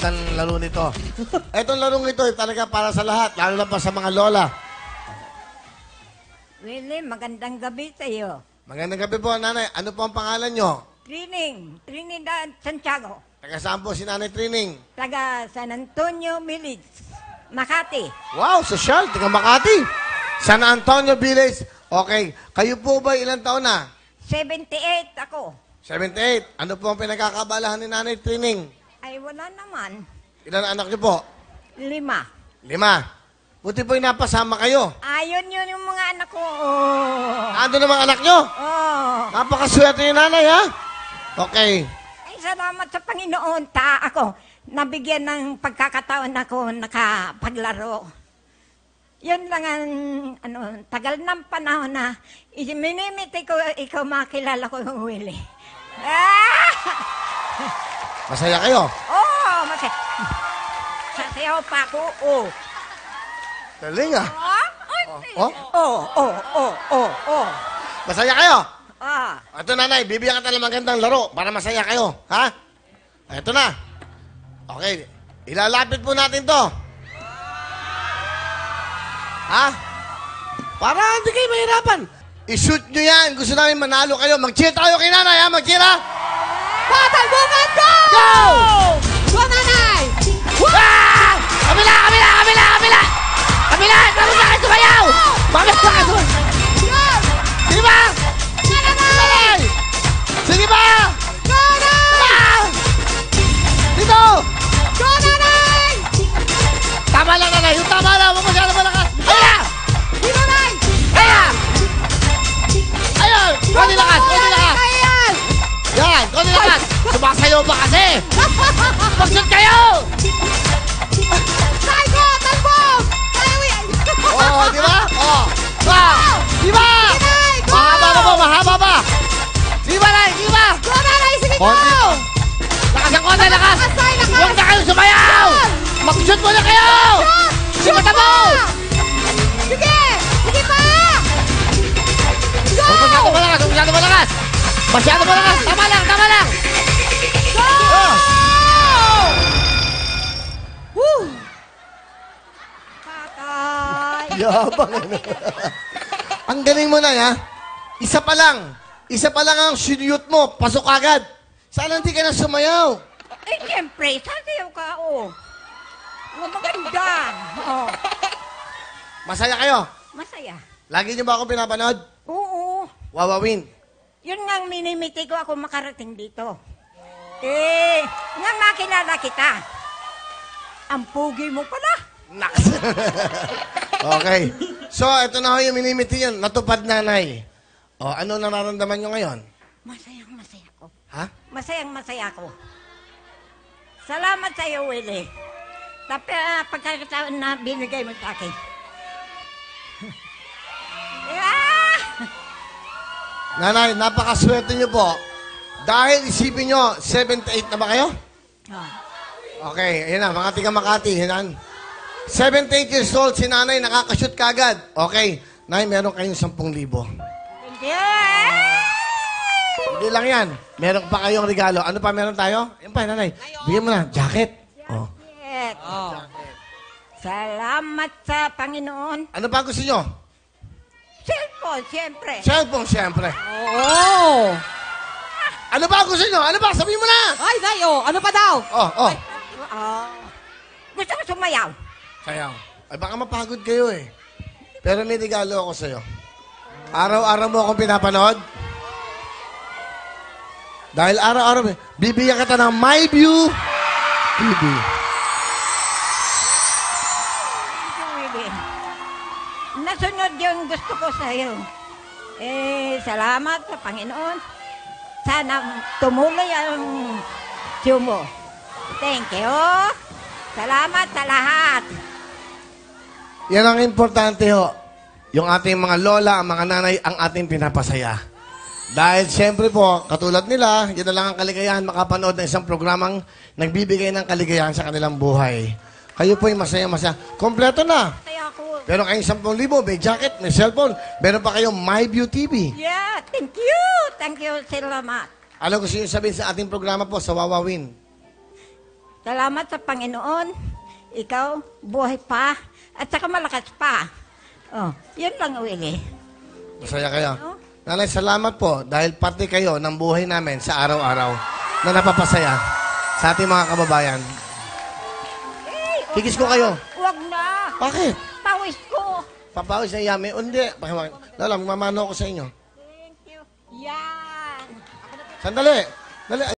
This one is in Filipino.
ng laro nito. Etong larong ito ay talaga para sa lahat, lalo na pa sa mga lola. Willie, magandang gabi sa iyo. Magandang gabi po, nanay. Ano po ang pangalan nyo? Trinidad Santiago. Taga saan po si Nanay Trining? Taga San Antonio Village, Makati. Wow, sosyal. Taga Makati. San Antonio Village. Okay. Kayo po ba ilang taon na? 78 ako. 78. Ano po ang pinagkakabalahan ni Nanay Trining? Ay, wala naman. Ilan anak nyo po? 5. 5. Buti po yung napasama kayo. Ayun yun yung mga anak ko. Oh. Ando na mga anak nyo? Oh. Napakaswerte yung nanay, ha? Okay. Ay, salamat sa Panginoon. Ako, nabigyan ng pagkakataon ako nakapaglaro. Yun lang ang, tagal ng panahon na minimiti ko, ikaw makilala ko yung Willie. Masaya kayo? Oh, masaya. Sasayaw pa ako, oh. Galing, ah. Oh. Masaya kayo? Ah. Ito, nanay, bibigyan ka ng magandang laro para masaya kayo. Ha? Ito na. Okay. Ilalapit po natin to. Ha? Para hindi kayo mahirapan. I-shoot nyo yan. Gusto namin manalo kayo. Mag-cheer tayo kay nanay, ha? Mag-cheer, ha? Patalbukan ko! Go! Go, nanay! Ah! Kabila! Tapos na kayo sumayaw! Mamaya na kayo sumayaw! Sige ba? Nanay! Sige ba? Go, nanay! Dito! Go, nanay! Tama lang, nanay. Yung tama lang. Huwag masyado malakas. Kaya! Di, nanay! Kaya! Ayun! Konti lakas! Ayan! Yan! Konti lakas! Sumasayaw ba kasi? Mag-shoot kayo! Talbo! Talbog! Oo, di ba? Oo. Di ba? Nanay! Go! Mahaba ba? Di ba, nay? Di ba? Go, nanay! Sige, go! Konti. Lakas ang konti, lakas! Lakas, tay, lakas! Huwag na kayo sumayaw! Mag-shoot muna kayo! Shoot Mata mo! pa! Sige! Sige pa! Go! Masyado malakas! Masyado malakas! Tama lang! Go! Oh. Woo! Patay. Yabang ano. Ang galing mo na, ha? Isa pa lang ang sinuyot mo. Pasok agad. Sana hindi ka na sumayaw. Eh, siyempre, sasayaw ka, oh. Maganda. Oh. Masaya kayo. Masaya. Lagi niyo ba ako pinapanood? Oo. Wawawin. Yun nga ang minimiti ko ako makarating dito. Eh, nga makilala kita. Ang pugi mo pala. Naks. Okay. So, ito na ho yung minimiti yun. Natupad, nanay. O, ano nararamdaman nyo ngayon? Masayang-masaya ko. Ha? Masayang-masaya ko. Salamat sa iyo, Willie. Tapi pagkakataon na binigay mo sa akin. Nanay, napakaswerte nyo po. Dahil isipin nyo, 78 na ba kayo? Okay, ayan na, mga tiga Makati. Yan. 78 years old, si nanay nakakashoot kagad. Okay, nay, meron kayong 10,000. Thank you. Hindi lang yan. Meron pa kayong regalo. Ano pa meron tayo? Yan pa, nanay. Bigyan mo na, jacket. Oh. Yes. Salamat sa Panginoon. Ano pa gusto nyo? Cellphone, siyempre. Cellphone, siyempre. Oh! Ano ba gusto nyo? Ano ba? Sabihin mo na! Ay, day, oh! Ano pa daw? Oh. Gusto ko sumayaw. Sayaw. Ay, baka mapagod kayo eh. Pero may regalo ako sa'yo. Araw-araw mo akong pinapanood. Dahil araw-araw, bibigyan kita ng MyView TV. Nasunod yung gusto ko sa iyo. Salamat sa Panginoon. Sana tumuloy ang show mo. Thank you. Salamat sa lahat. Yan ang importante ho. Yung ating mga lola, ang mga nanay, ang ating pinapasaya. Dahil siyempre po, katulad nila, yun na lang ang kaligayahan makapanood ng isang programang nagbibigay ng kaligayahan sa kanilang buhay. Kayo po yung masaya-masaya. Kompleto na. Kaya ako. Meron kayong 10,000, may jacket, may cellphone. Meron pa kayong MyView TV. Yeah, thank you. Thank you, salamat. Ano gusto nyo sabihin sa ating programa po sa Wawawin? Salamat sa Panginoon. Ikaw, buhay pa. At saka malakas pa. Oh, yun lang, Willie. Masaya kayo. No? Nanay, salamat po dahil parte kayo ng buhay namin sa araw-araw na napapasaya sa ating mga kababayan. Kikis ko kayo. Huwag na. Bakit? Pawis ko. Papawis na yami. Hindi. Lola, mamano ako sa inyo. Thank you. Yan. Sandali. Dali.